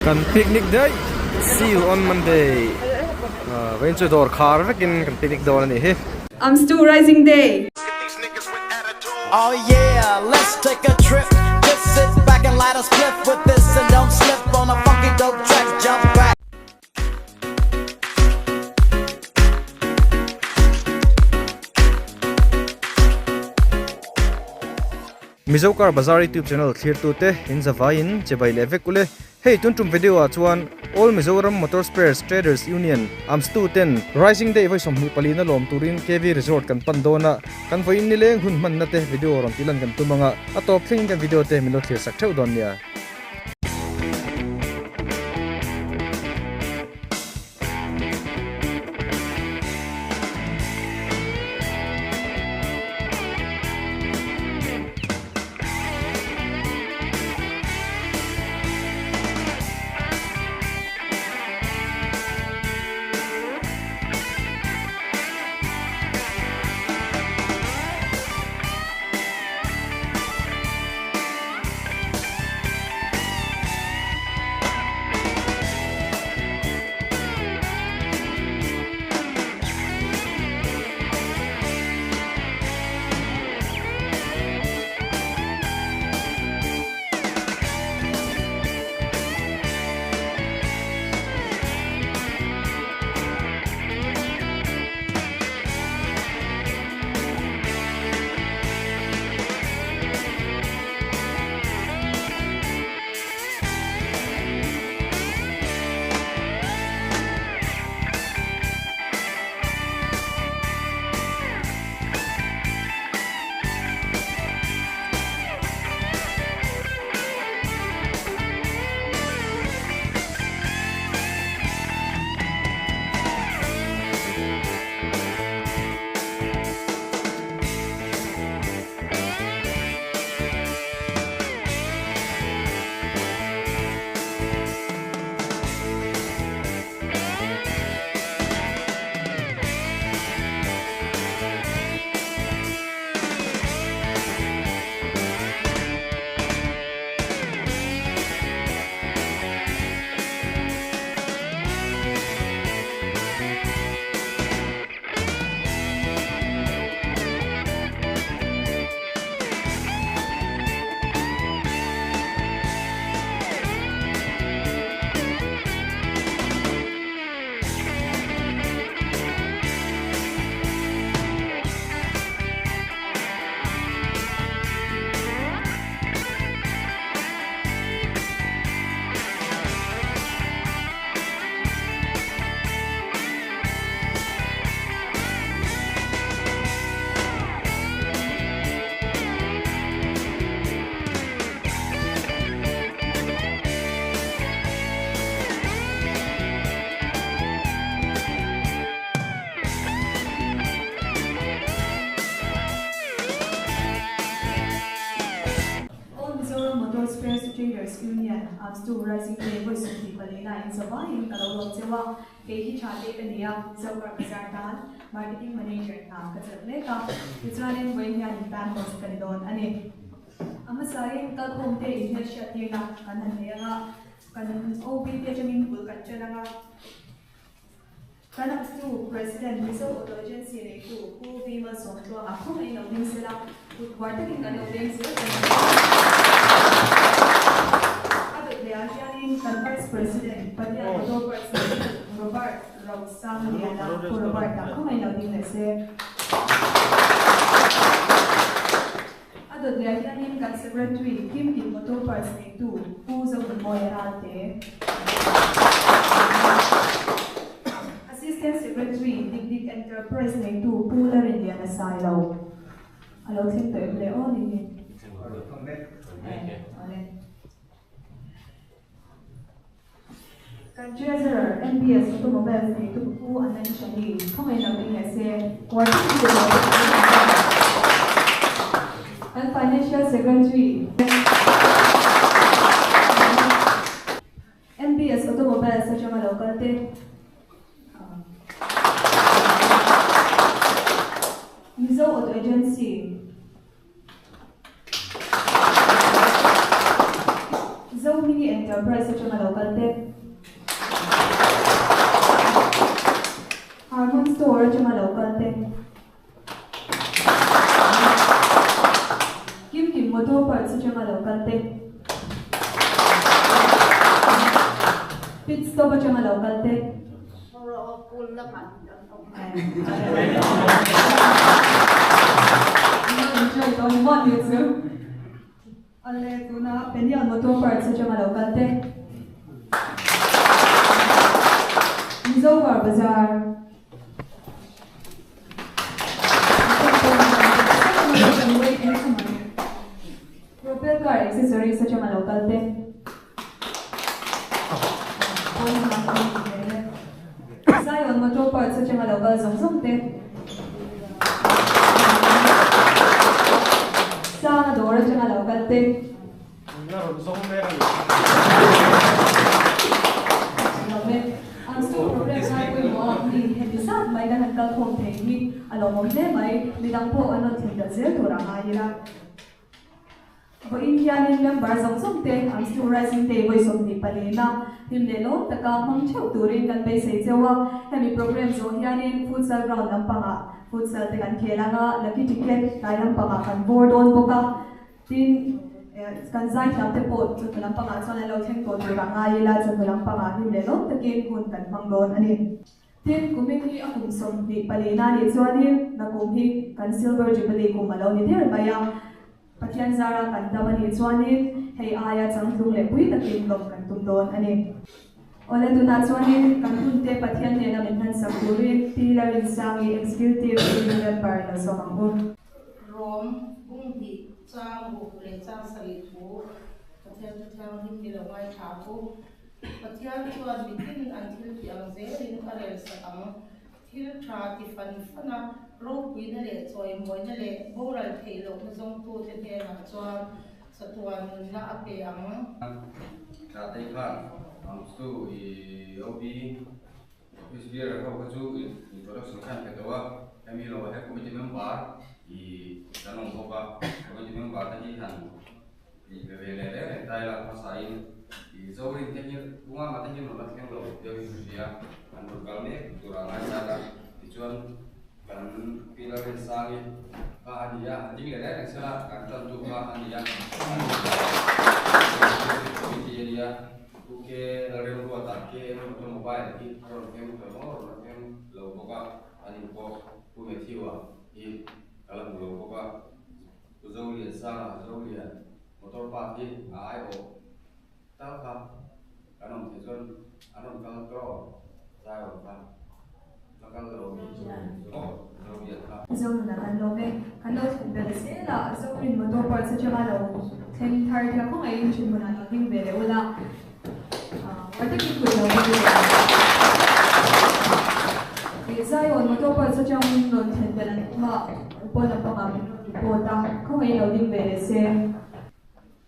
Kan picnic day. See you on Monday. Venture door car vekin kan picnic door ni he. Ammstu Rising Day. Oh yeah, let's take a trip. Just sit back and light a spliff with this and don't slip on a funky dope track. Jump back. Mizokar Bazaar YouTube channel clear to te in Zavain chebai levek ule hey tuntum video a chuan all Mizoram Motor Spares Traders Union Ammstu ten Rising Day voi somni palina lom turin KV Resort kan pandona kan voin ni leng hun man na te video ron tilan kan tumanga atop thing kan video te milo clear sak theu don nia. Traders Union Ammstu Rising Day voi somni palina in Zavain kalawang sewa kehi chate kaniya Mizokar Bazaar dan marketing manager na kajalne ka Israelin voi hian ban host kanidon ani amasarin kal khomte inhel shatina kanan hega kanan OB te jamin bul kanchana Ammstu President Mizo Auto Agency ne ku bima somto akho nei noding sila utwarting kan noding sila Vice President, Pati Auto President Robert Roxanne Diana Robert ako may nauding na siya. Adot liyanin kan Secretary Kim Auto President 2 Puzo Moyerate. Assistant Secretary Dig Enterprise President 2 Pula Indiana Silo. Alaw sin to Leon ini. Treasurer NBS Automobiles ne to ku anan shani kamay nauding na siya. And Financial Secretary NBS Automobiles sa siya local te Mizo Auto Agency Zo Mini Enterprise sa siya local te pit stop at yung local te. Ale tu na pendial motor parts at yung local te. Zogar Bazaar. Propel car accessories sa mga local te. Zion motor parts sa mga local zong te. Sa Dora sa mga local te. Ammstu problem na po mo ni Hedisat may ganagkal kong technique alam mo may lidang po ano tindazel tora mahira. Ako Indian member zong te Ammstu rising day voice of the palena himlelo taka mang chau turin kan bay say jawa hemi program zo hianin futsal ground ang panga futsal te kan khela nga lucky ticket kailang panga kan board on boka tin kan zai tam te pot chu lang panga chon lo theng ko tura ngai la chu lang panga himlelo takin hun kan mangdon ani tin kumiki akum som ni palena ni chuanin na kumhi kan silver jubilee kum malo ni der baya Pathian zara kan damani chuanin hei aya changlung le pui takin lom kan tumdon ani ole tu na chuanin kan tunte pathian ne na minhan saburin pillar in sangi executive member na somangun rom bunghi chang bu le chang sari thu pathian him ni lawai tha ko pathian chuan bikin until yang ze in arel sakang thil tha ti fana ro pui na le choi moi na le boral thei lo na jong tu te te na chuan satuan na ape ang ta tei khan Ammstu I obi office beer ko chu introduction khan ke dawa kami lo ha committee member I danong boka committee member ta hi han I le tai la pasain I zori teknik bunga ma teknik lo teknik lo dia dia an galne turang aja chuan kan pilar sangi ka dia ding le sala kan tan tu ka dia dia ke lare ro ta ke no mobile ki ro ke mo lo boka ani ko ku me thiwa I kala lo boka tu zoli sa zoli motor pa ki ai o ta ka kanom ke zon anom kal tro sa o ka Zong na kan lo me kan lo bele se la zong rin motor parts sa chama lo ten thar ka ko ngayon chin mo na lo ding bele wala wala ki ko lo bele Zion motor parts sa chama lo ten bele ma po na pa kami po ta ko ngayon lo ding bele se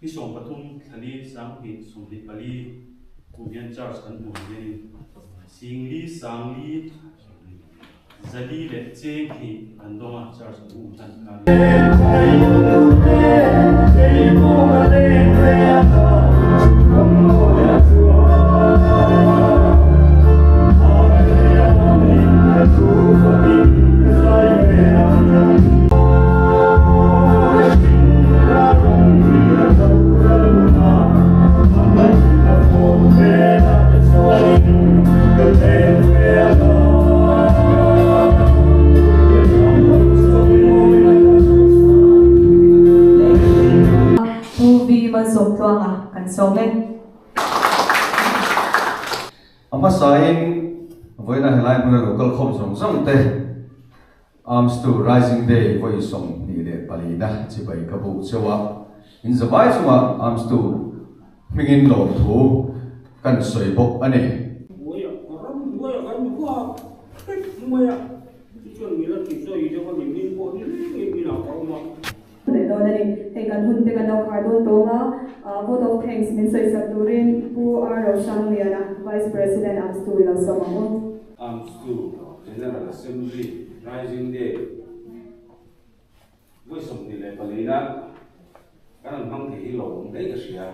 Hi song patum thani sang hi song li pali kubian charge kan mu ni singli sangli Zali le cheng hi andoma charge u tan kan Amasain voina helai puna local khom song te Ammstu rising day voi song ni le palina chibai kabu chewa in zawai chunga Ammstu mingin lo thu kan soi bok ane moya kan ko moya chuan mi la ki soi de ko min ko ni na ko ma le do na ni te kan hun te kan lo khardon to nga vote of thanks min soi sadurin pu ar roshan liana vice president Ammstu lo somangun Ammstu General Assembly Rising Day với sông thì lại bali đó cái lần không thì lộ đấy cái gì à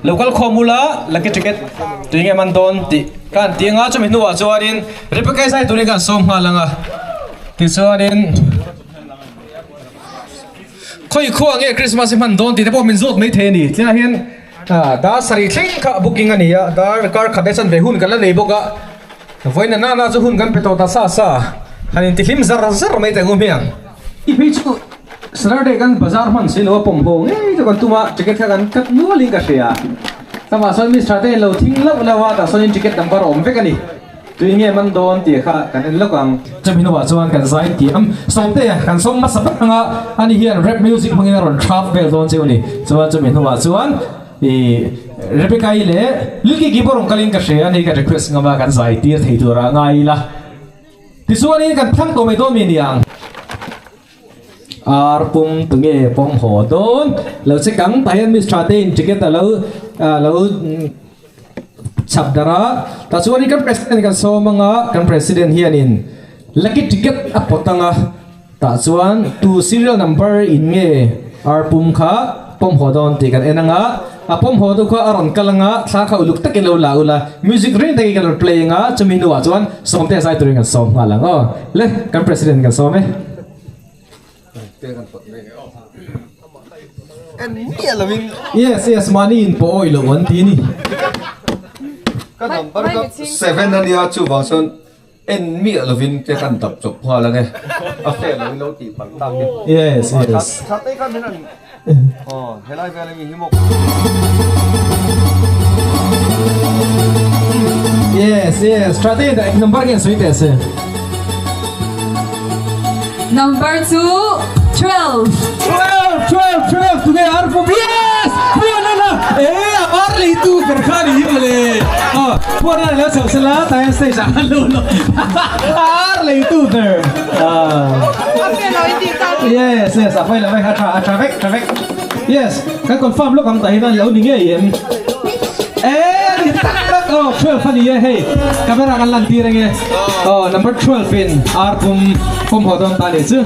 local formula laki ticket tuinge man don ti kan tinga chumi nuwa chuanin repekai sai turin kan som halanga ti chuanin khoi khuang e Christmas man don ti te po min zot mai the ni tla hian da sari thleng kha booking ania dar car khabesan ve hun kala nei boka voina na chu hun kan peto ta sa hanin ti hlim zar mai te ngumiang I pichu Saturday kan bazar man sino pombo ngai to kan tuma ticket kan kat nu ling ka sia sama son mi strate lo thing lo lawa ta son ticket number om ve kani tu nge man don ti kha kan lo kang chamino wa chuan kan sai ti am som te kan som ma sap nga ani hian rap music mangina ron trap bel don cheuni chuan chamino wa chuan I repekai le lilki giborong kaling ka sia ani ka request nga ba kan sai ti thei tu ra ngai la ti chuan ni kan thang to me do mi niang pum tunge pom ho don lo se kang payan mi stratein ticket lo chapdara ta chuani kan president kan so manga kan president hianin lucky ticket apotanga ta chuan tu serial number in nge pum kha pom ho don ti kan enanga pom ho do kha aron kalanga thla kha uluk takelo la ula music ring taki kan playing a chuminu wa chuan somte sai turing kan som ngalango le kan president kan so me yes money in po oil one tini kan number 7 na niya chu vason en mi lovin te kan tap chop pha la nge after lo lo ti pang tang yes thate kan nan helai vele mi himok yes strategy da number gen sweet ase Number 2, 12. 12 today arpo yes puana arli tu berkhani himle puana la sala ta stage allo arli tu there yes afai la vai ha traffic yes kan confirm lo kam ta hinan lo ni nge yen tak 12 funny hey camera kan lan ti renge number 12 in pum hodon ta le chu